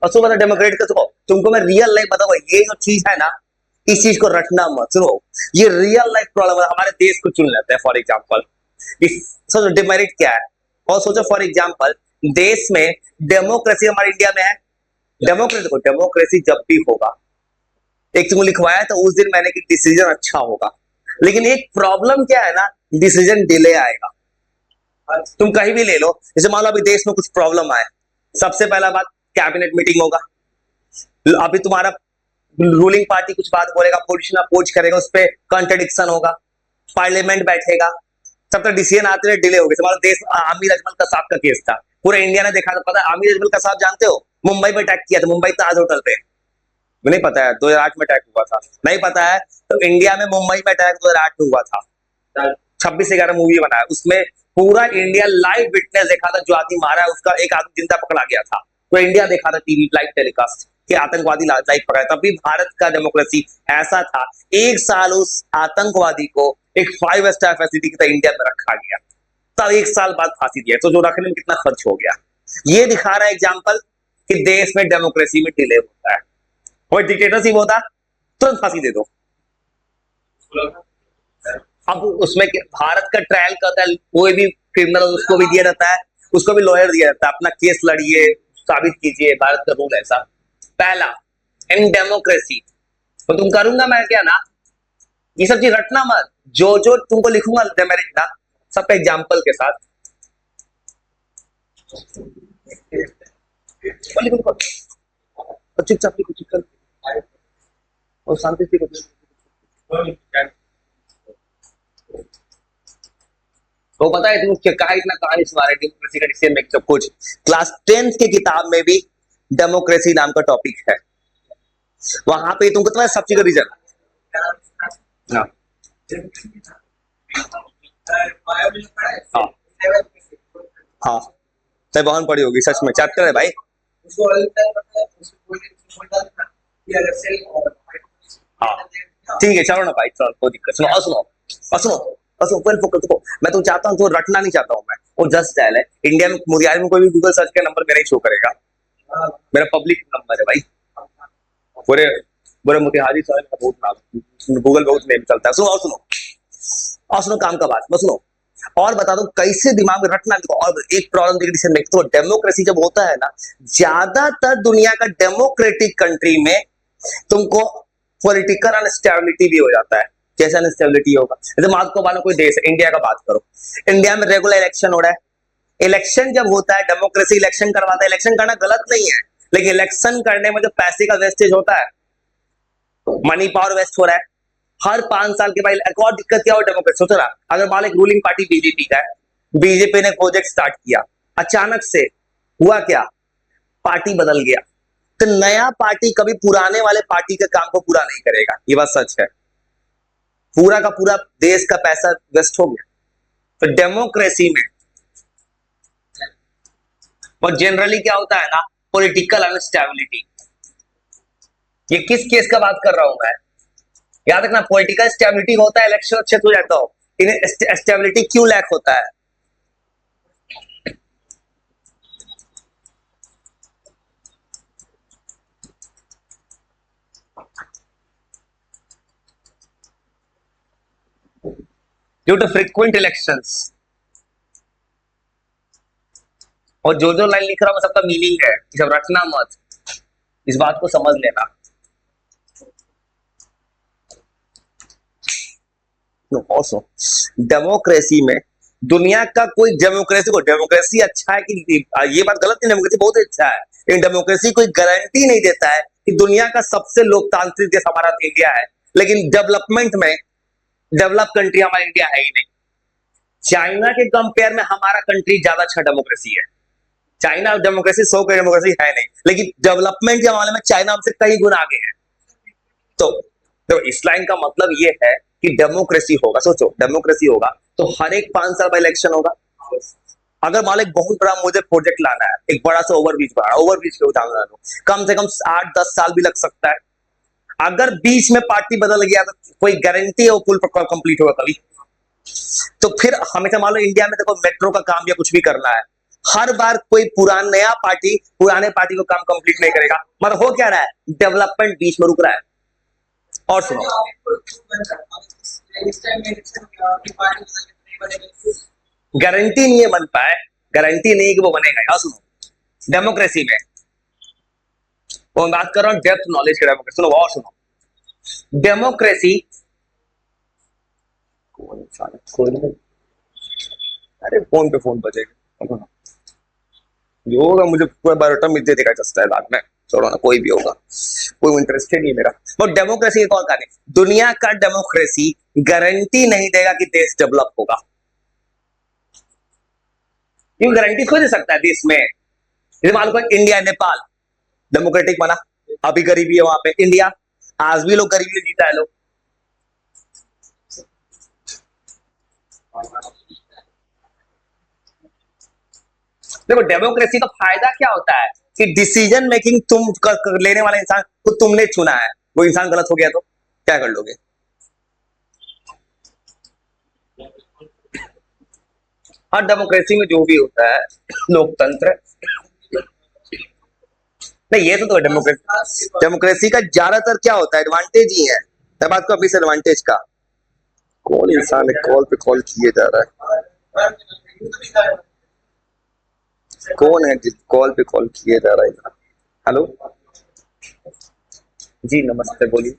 और सुबह डेमोक्रेट का तुमको मैं रियल लाइफ बताऊंगा, ये जो चीज है ना, इस चीज को रटना मत। सुनो, ये रियल लाइफ प्रॉब्लम है। हमारे देश को चुन लेते हैं फॉर एग्जाम्पल, इस सोचो डिमेरिट क्या है। और सोचो फॉर एग्जाम्पल देश में डेमोक्रेसी हमारे इंडिया में है। डेमोक्रेसी को डेमोक्रेसी जब भी होगा, एक तुम लिखवाया तो उस दिन मैंने कि डिसीजन अच्छा होगा, लेकिन एक प्रॉब्लम क्या है ना, डिसीजन डिले आएगा। तुम कहीं भी ले लो, जैसे मान लो अभी देश में कुछ प्रॉब्लम आए, सबसे पहला बात कैबिनेट मीटिंग होगा। अभी तुम्हारा रूलिंग पार्टी कुछ बात बोलेगा, पोजिशन अपोज करेगा, उस पर कॉन्ट्रडिक्शन होगा, पार्लियामेंट बैठेगा, तब तक डिसीजन आते रहे, डिले हो गए। तुम्हारा देश आमिर अजमल कसाब का केस था, पूरे इंडिया ने देखा था। पता है आमिर अजमल कसाब जानते हो, मुंबई में अटैक किया था, मुंबई ताज होटल पे। नहीं पता है 2008 में अटैक हुआ था? नहीं पता है तो इंडिया में मुंबई में अटैक 2008 में हुआ था। 26/11 मूवी बना है, उसमें पूरा इंडिया लाइव विटनेस देखा था। जो आदमी मारा है उसका एक आदमी जिंदा पकड़ा गया था, तो इंडिया देखा था टीवी लाइव टेलीकास्ट कि आतंकवादी लाइव पकड़ा। तभी भारत का डेमोक्रेसी ऐसा था, एक साल उस आतंकवादी को एक 5 स्टार फैसिलिटी की तरह इंडिया में रखा गया, तब एक साल बाद फांसी दिया। तो जो रखने में कितना खर्च हो गया, ये दिखा रहा है एग्जाम्पल कि देश में डेमोक्रेसी में डिले होता है। कोई डिक्टेटरशिप होता तुरंत फांसी दे दो। अब उसमें भारत का ट्रायल करता है, कोई भी क्रिमिनल उसको भी दिया जाता है, उसको भी लॉयर दिया जाता है, अपना केस लड़िए, साबित कीजिए। भारत का रूल ऐसा। पहला, इन डेमोक्रेसी तो तुम करूंगा मैं क्या ना, ये सब चीज रटना मत। जो जो तुमको लिखूंगा डेमेरिट ना, सबका एग्जाम्पल के साथ चुपचाप लिखो और शांति से तो पता है तुम कहा इतना कहानी सुना रहे डेमोक्रेसी का डिसीजन मेकिंग सब कुछ। क्लास 10th की किताब में भी डेमोक्रेसी नाम का टॉपिक है, वहां पे तुमको तुम्हारा सब चीज का रीजन। हाँ हाँ हाँ, चाहे बहन पड़ी होगी, सच में चैप्टर है भाई। हाँ ठीक है, चलो ना भाई, चलो कोई दिक्कत। सुनो और सुनो और सुनो और सुनो, पहले फोकस देखो, मैं तो चाहता हूँ तो रटना नहीं चाहता हूँ मैं, वो जस्ट डायल है। इंडिया में मोतिहारी में कोई भी गूगल सर्च का नंबर मेरा ही शो करेगा, मेरा पब्लिक नंबर है भाई। पूरे पूरे मोतिहारी शहर में बहुत नाम, गूगल बहुत नेम चलता है। सुनो और सुनो और सुनो, काम का बात बस सुनो और बता दो कैसे दिमाग में रटना। और एक प्रॉब्लम डिसीजन मेकिंग, तो डेमोक्रेसी जब होता है ना, ज्यादातर दुनिया का डेमोक्रेटिक कंट्री में तुमको पॉलिटिकल अनस्टेबिलिटी भी हो जाता है। जैसे अनस्टेबिलिटी होगा, जैसे मान को मानो कोई देश है, इंडिया का बात करो, इंडिया में रेगुलर इलेक्शन हो रहा है। इलेक्शन जब होता है, डेमोक्रेसी इलेक्शन करवाता है। इलेक्शन करना गलत नहीं है, लेकिन इलेक्शन करने में जो पैसे का वेस्टेज होता है, मनी पावर वेस्ट हो रहा है हर 5 साल के बाद। एक और दिक्कत क्या हो डेमोक्रेसी, सोचो ना, अगर मान लो रूलिंग पार्टी बीजेपी का है, बीजेपी ने प्रोजेक्ट स्टार्ट किया, अचानक से हुआ क्या, पार्टी बदल गया, तो नया पार्टी कभी पुराने वाले पार्टी के काम को पूरा नहीं करेगा। ये बात सच है, पूरा का पूरा देश का पैसा वेस्ट हो गया। तो डेमोक्रेसी में और जनरली क्या होता है ना, पॉलिटिकल अनस्टेबिलिटी। ये किस केस का बात कर रहा हूं मैं, याद रखना, पॉलिटिकल स्टेबिलिटी होता है, इलेक्शन अच्छे हो जाता हो, इन्हें स्टेबिलिटी क्यों लैक होता है। Due to frequent elections. और जो जो लाइन लिख रहा हूं सबका मीनिंग है, सब रखना मत, इस बात को समझ लेना। डेमोक्रेसी में दुनिया का कोई डेमोक्रेसी को, डेमोक्रेसी अच्छा है कि ये बात गलत नहीं, डेमोक्रेसी बहुत अच्छा है, लेकिन डेमोक्रेसी कोई गारंटी नहीं देता है कि दुनिया का सबसे लोकतांत्रिक देश हमारा इंडिया है, लेकिन डेवलपमेंट में डेवलप कंट्री हमारा इंडिया है ही नहीं। चाइना के कंपेयर में हमारा कंट्री ज्यादा अच्छा डेमोक्रेसी है। चाइना डेमोक्रेसी 100 की डेमोक्रेसी है नहीं, लेकिन डेवलपमेंट के मामले में चाइना हमसे कई गुना आगे है। तो इस लाइन का मतलब ये है कि डेमोक्रेसी होगा, सोचो डेमोक्रेसी होगा तो हर एक 5 साल बाद इलेक्शन होगा। अगर मान लो एक बहुत बड़ा मुझे प्रोजेक्ट लाना है, एक बड़ा सा ओवरब्रिज बना, ओवरब्रिज के उदाहरण लो, कम से कम 8-10 साल भी लग सकता है। अगर बीच में पार्टी बदल गया तो कोई गारंटी है वो पुल कंप्लीट होगा कभी? तो फिर हमेशा मान लो इंडिया में देखो मेट्रो का काम या कुछ भी करना है, हर बार कोई नया पार्टी पुराने पार्टी को काम कंप्लीट नहीं करेगा। मतलब हो क्या रहा है, डेवलपमेंट बीच में रुक रहा है। और सुनो, गारंटी नहीं है बन पाए, गारंटी नहीं है कि वो बनेगा। और सुनो, डेमोक्रेसी में वो मैं बात कर रहा हूं डेप्थ नॉलेज के डेमोक्रेसी। सुनो और सुनो, डेमोक्रेसी कोई नहीं, अरे फोन पे फोन बजेगा, जो होगा मुझे पूरा बायोडाटा मुझे दिखा सकता है बाद में, छोड़ो ना, कोई भी होगा, कोई इंटरेस्टेड नहीं मेरा। और डेमोक्रेसी एक और कहानी, दुनिया का डेमोक्रेसी गारंटी नहीं देगा कि देश डेवलप होगा। क्यों गारंटी खोज सकता है देश में? जैसे मान लो इंडिया नेपाल डेमोक्रेटिक बना, अभी गरीबी है वहां पे, इंडिया आज भी लोग गरीबी जीता है लोग। देखो डेमोक्रेसी का फायदा क्या होता है कि डिसीजन मेकिंग लेने वाला इंसान को तुमने चुना है, वो इंसान गलत हो गया तो क्या कर लोगे? हर डेमोक्रेसी में जो भी होता है लोकतंत्र, नहीं ये तो डेमोक्रेसी, डेमोक्रेसी का ज्यादातर क्या होता है, एडवांटेज ही है। मैं बात करूं एडवांटेज का, कौन इंसान है कॉल पे कॉल किए जा रहा है, कौन है जिस कॉल पे कॉल किए जा रहा है? हेलो जी नमस्ते, बोलिए।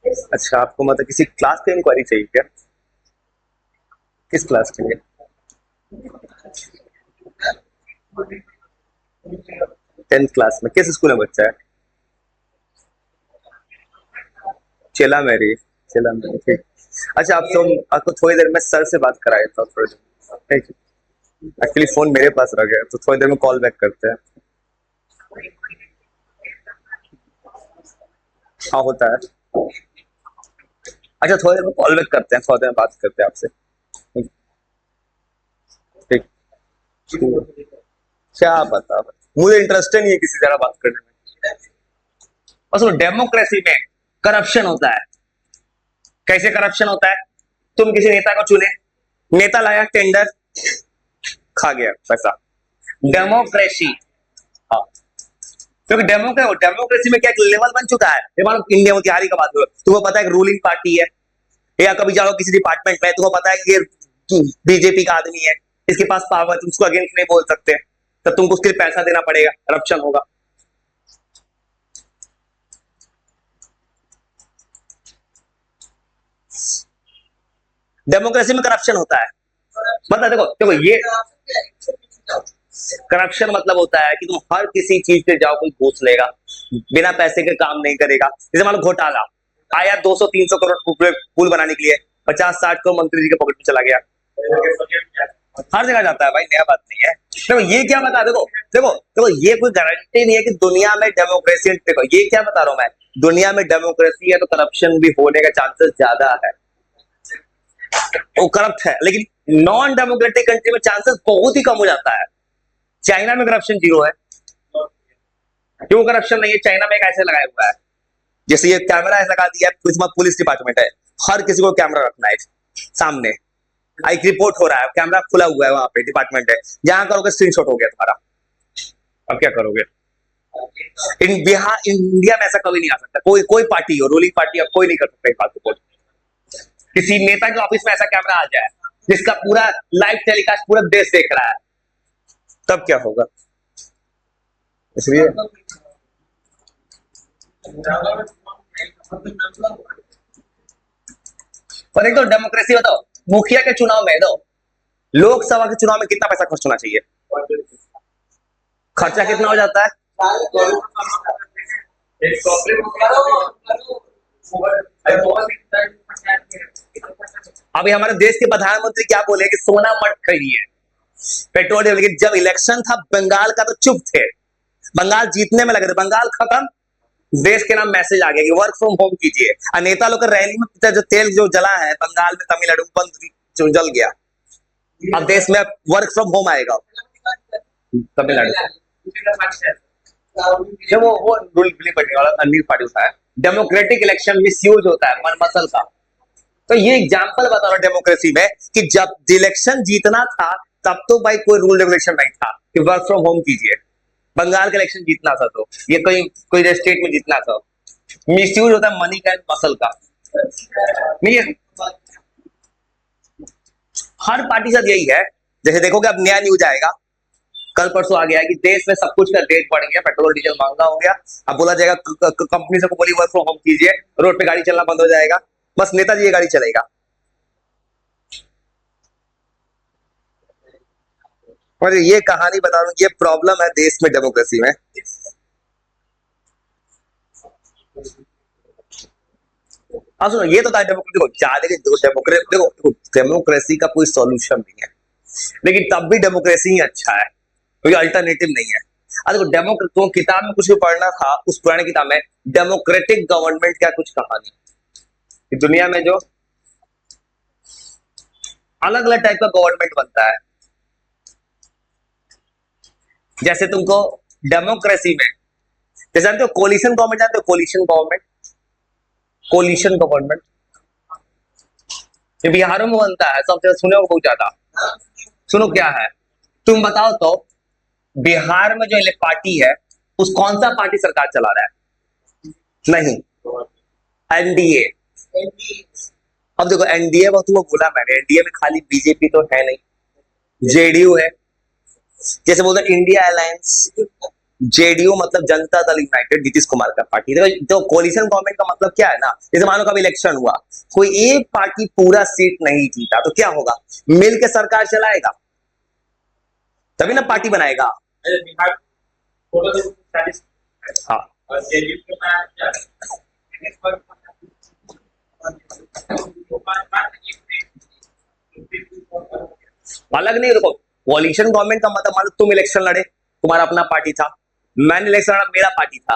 अच्छा, आपको मतलब किसी क्लास की इंक्वायरी चाहिए क्या? किस क्लास के लिए? 10th क्लास में किस स्कूल में बच्चा है? चेला मेरी, चेला मेरी, ठीक। अच्छा, आप तो आपको थोड़ी देर में सर से बात कराया था, थोड़ी देर, ठीक है। एक्चुअली फोन मेरे पास रह गया तो थोड़ी देर में कॉल बैक करते हैं। हाँ होता है। अच्छा थोड़ी देर में कॉल बैक करते हैं, थोड़ी देर में बात करते हैं आपसे, ठीक ठीक। क्या बता, मुझे इंटरेस्ट नहीं है किसी तरह बात करने में। और सुनो, डेमोक्रेसी में करप्शन होता है। कैसे करप्शन होता है? तुम किसी नेता को चुने, नेता लाया टेंडर, खा गया पैसा, डेमोक्रेसी। हाँ, क्योंकि डेमोक्रेसी में क्या लेवल बन चुका है। ये मानो इंडिया मोतिहारी का बात करो, तुम्हें पता है कि रूलिंग पार्टी है, या कभी जाओ किसी डिपार्टमेंट में तुम्हें पता है कि ये बीजेपी का आदमी है, इसके पास पावर, तुम उसको अगेंस्ट नहीं बोल सकते, तो तुमको उसके लिए पैसा देना पड़ेगा, करप्शन होगा। डेमोक्रेसी में करप्शन होता है। मतलब देखो देखो ये करप्शन मतलब होता है कि तुम हर किसी चीज पे जाओ, कोई घूस लेगा, बिना पैसे के काम नहीं करेगा। जैसे मान लो घोटाला आया 200-300 करोड़ पुल बनाने के लिए, 50-60 करोड़ मंत्री जी के पॉकेट में चला गया। हर जगह जाता है भाई, नया बात नहीं है। देखो ये क्या बता, देखो देखो देखो ये कोई गारंटी नहीं है कि दुनिया में डेमोक्रेसी, देखो ये क्या बता रहा हूं मैं, दुनिया में डेमोक्रेसी है तो करप्शन भी होने का चांसेस ज्यादा है। वो करप्ट है, लेकिन नॉन डेमोक्रेटिक कंट्री में चांसेस बहुत ही कम हो जाता है। चाइना में करप्शन 0 है। क्यों करप्शन नहीं है? चाइना में एक ऐसे लगाया हुआ है, जैसे ये कैमरा ऐसा लगा दिया है, पुलिस डिपार्टमेंट है, हर किसी को कैमरा रखना है सामने, एक रिपोर्ट हो रहा है, कैमरा खुला हुआ है, वहां पे डिपार्टमेंट है, जहां करोगे स्क्रीनशॉट हो गया तुम्हारा। अब क्या करोगे? इन बिहार इंडिया में ऐसा कभी नहीं आ सकता, कोई कोई पार्टी हो, रूलिंग पार्टी अब कोई नहीं कर सकता इस बात को। किसी नेता के ऑफिस में ऐसा कैमरा आ जाए जिसका पूरा लाइव टेलीकास्ट पूरा देश देख रहा है, तब क्या होगा? इसलिए पर एक तो डेमोक्रेसी बताओ, मुखिया के चुनाव में दो, लोकसभा के चुनाव में कितना पैसा खर्च होना चाहिए? खर्चा कितना हो जाता है? अभी हमारे देश के प्रधानमंत्री क्या बोले कि सोना मत खरीदिए, पेट्रोल, लेकिन जब इलेक्शन था बंगाल का तो चुप थे, बंगाल जीतने में लगे थे, बंगाल खत्म, देश के नाम मैसेज आ गया कि वर्क फ्रॉम होम कीजिए। और नेता लोग का रैली में जो तेल जो जला है बंगाल में, तमिलनाडु बंद जो जल गया, अब देश में वर्क फ्रॉम होम आएगा तमिलनाडु। वो रूल नहीं पड़ने वाला, अन्य पार्टी होता है। डेमोक्रेटिक इलेक्शन मिस यूज होता है मन मसल का, तो ये एग्जाम्पल बता रहा डेमोक्रेसी में कि जब इलेक्शन जीतना था तब तो भाई कोई रूल रेगुलेशन नहीं था कि वर्क फ्रॉम होम कीजिए। बंगाल का इलेक्शन जीतना था तो ये कोई कोई स्टेट में जीतना था। मिसयूज होता है मनी का एंड मसल का। नहीं ये हर पार्टी के साथ यही है। जैसे देखोगे अब नया न्यूज आएगा कल परसों आ गया है कि देश में सब कुछ का रेट बढ़ गया, पेट्रोल डीजल महंगा हो गया। अब बोला जाएगा कंपनी सबको बोली वर्क फ्रॉम होम कीजिए, रोड पे गाड़ी चलना बंद हो जाएगा, बस नेताजी ये गाड़ी चलेगा। और ये कहानी बता रहा हूं, ये प्रॉब्लम है देश में डेमोक्रेसी में। हाँ सुनो, ये तो था डेमोक्रेसी को ज्यादा देखो डेमोक्रेसी का कोई सॉल्यूशन नहीं है, लेकिन तब भी डेमोक्रेसी ही अच्छा है, कोई अल्टरनेटिव नहीं है। अरे देखो डेमोक्रेट तो किताब में कुछ भी पढ़ना था, उस पुराने किताब में डेमोक्रेटिक गवर्नमेंट क्या कुछ कहानी कि दुनिया में जो अलग अलग टाइप का गवर्नमेंट बनता है। जैसे तुमको डेमोक्रेसी में जैसे जानते हो कोलिशन गवर्नमेंट, जानते हो कोलिशन गवर्नमेंट, कोलिशन गवर्नमेंट ये बिहारों में बनता है, सबसे सुने हो बहुत ज्यादा। सुनो क्या है, तुम बताओ तो बिहार में जो पार्टी है उस कौन सा पार्टी सरकार चला रहा है? नहीं, एनडीए। अब देखो एनडीए वो तुमको बोला मैंने, एनडीए में खाली बीजेपी तो है नहीं, जेडीयू है। जैसे बोलते हैं इंडिया अलायंस, जेडीयू मतलब जनता दल यूनाइटेड नीतीश कुमार का पार्टी। देखो तो कोलिशन गवर्नमेंट का मतलब क्या है ना, जैसे मानो कभी इलेक्शन हुआ, कोई एक पार्टी पूरा सीट नहीं जीता तो क्या होगा, मिल के सरकार चलाएगा, तभी ना पार्टी बनाएगा। हाँ अलग नहीं, देखो कोalition गवर्नमेंट का मतलब मान लो तुम इलेक्शन लड़े, तुम्हारा अपना पार्टी था, मैंने इलेक्शन लड़ा, मेरा पार्टी था,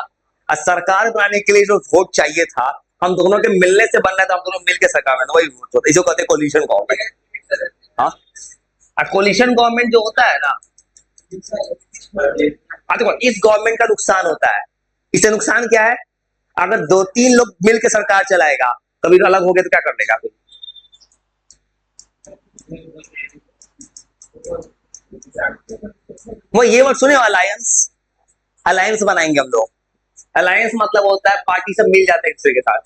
और सरकार बनाने के लिए जो वोट चाहिए था हम दोनों के मिलने से बनना था, हम दोनों मिलकर सरकार बनाए, वही वोट होता है, इसको कहते हैं कोलिशन गवर्नमेंट। हाँ, और कोलिशन गवर्नमेंट जो होता है ना, देखो इस गवर्नमेंट का नुकसान होता है। इससे नुकसान क्या है, अगर दो तीन लोग मिलकर सरकार चलाएगा, कभी अलग हो गए तो क्या कर देगा फिर? वो ये वर्ड सुने, अलायंस, अलायंस बनाएंगे हम लोग। अलायंस मतलब होता है पार्टी सब मिल जाते हैं एक दूसरे के साथ,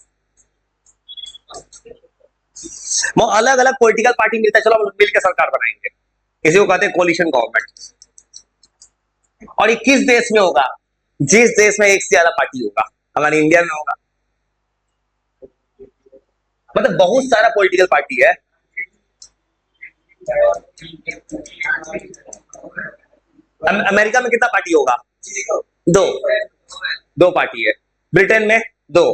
वो अलग अलग पॉलिटिकल पार्टी मिलता है, चलो हम मिलकर सरकार बनाएंगे, इसी को कहते हैं कोलिशन गवर्नमेंट। और ये किस देश में होगा, जिस देश में एक से ज्यादा पार्टी होगा, हमारे इंडिया में होगा। मतलब बहुत सारा पॉलिटिकल पार्टी है। अमेरिका में कितना पार्टी होगा? दो, दो पार्टी है। ब्रिटेन में दो,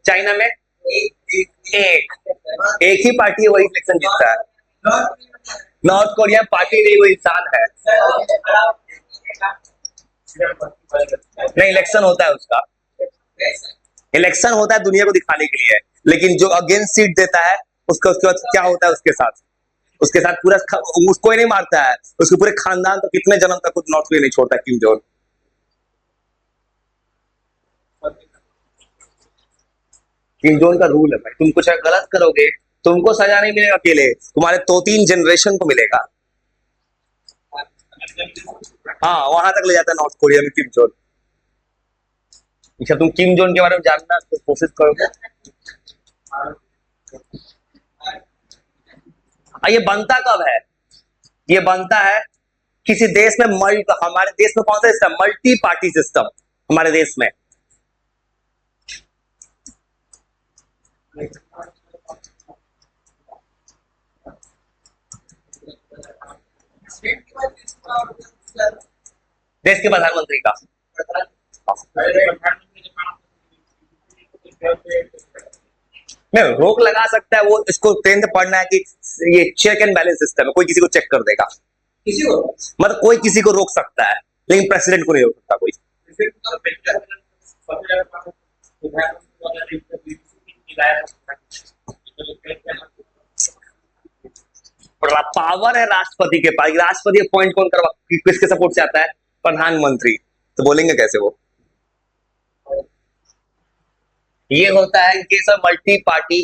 चाइना में एक, एक ही पार्टी है वही इलेक्शन जीतता है। नॉर्थ कोरिया पार्टी नहीं, वो इंसान है। नहीं, इलेक्शन होता है उसका, इलेक्शन होता है दुनिया को दिखाने के लिए, लेकिन जो अगेंस्ट सीट देता है उसका उसके बाद क्या होता है उसके साथ पूरा उसको ही नहीं मारता है, उसके पूरे खानदान तो कितने जन्म तक खुद नॉर्थ कोरिया नहीं छोड़ता किम जोंग। किम जोंग का रूल है भाई, तुम कुछ गलत करोगे तुमको सजा नहीं मिलेगा अकेले, तुम्हारे दो तीन जनरेशन को मिलेगा। हाँ वहां तक ले जाता है नॉर्थ कोरिया में किम जोंग। अच्छा तुम किम जोंग के बारे में जानना तो कोशिश करोगे। ये बनता कब है, ये बनता है किसी देश में हमारे देश में कौन सा सिस्टम, मल्टी पार्टी सिस्टम हमारे देश में। देश के प्रधानमंत्री का नहीं रोक लगा सकता है, वो इसको टेंथ पढ़ना है कि ये चेक एंड बैलेंस सिस्टम है, कोई किसी को चेक कर देगा, किसी को मतलब कोई किसी को रोक सकता है, लेकिन प्रेसिडेंट को नहीं रोक सकता कोई। पावर है राष्ट्रपति के पास, राष्ट्रपति अपॉइंट कौन करवा, किसके सपोर्ट से आता है, प्रधानमंत्री, तो बोलेंगे कैसे वो। ये होता है कि सब मल्टी पार्टी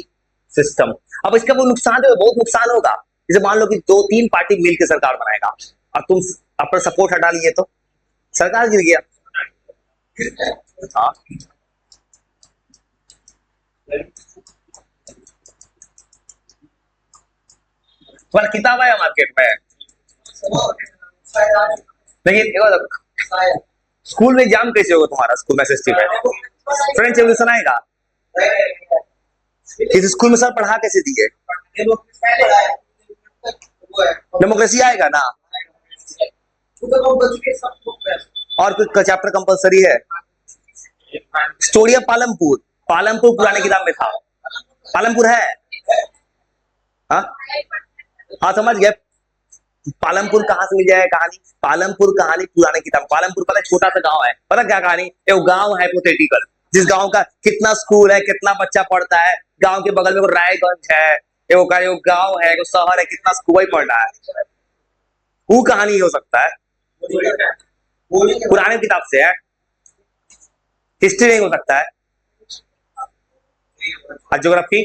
सिस्टम। अब इसका वो नुकसान जो है, बहुत नुकसान होगा। जैसे मान लो कि 2-3 पार्टी मिलकर सरकार बनाएगा और तुम अपना सपोर्ट हटा लिए तो सरकार गिर गया। हाँ, तुम्हारा किताब आया मार्केट में? लेकिन एक बार, स्कूल में एग्जाम कैसे होगा तुम्हारा? स्कूल में एसएसटी में फ्रेंच रेवोल्यूशन आएगा? इस स्कूल में सर पढ़ा कैसे दिए? डेमोक्रेसी आएगा ना? और कुछ चैप्टर कंपलसरी है? स्टोरी ऑफ पालमपुर, पालमपुर पुराने किताब में था। पालमपुर है? हाँ हाँ, समझ गए। पालमपुर कहाँ से मिल जाएगा कहानी? पालमपुर कहानी पुराने किताब। पालमपुर पता है छोटा सा गांव है, पता क्या कहानी? एक गांव है हाइपोथेटिकल, जिस गांव का कितना स्कूल है, कितना बच्चा पढ़ता है, गांव के बगल में वो रायगंज है, एगो गांव है, एगो शहर है, कितना स्कूल पढ़ रहा है। वो कहानी हो सकता है, पुराने किताब से है, हिस्ट्री नहीं हो सकता है। और ज्योग्राफी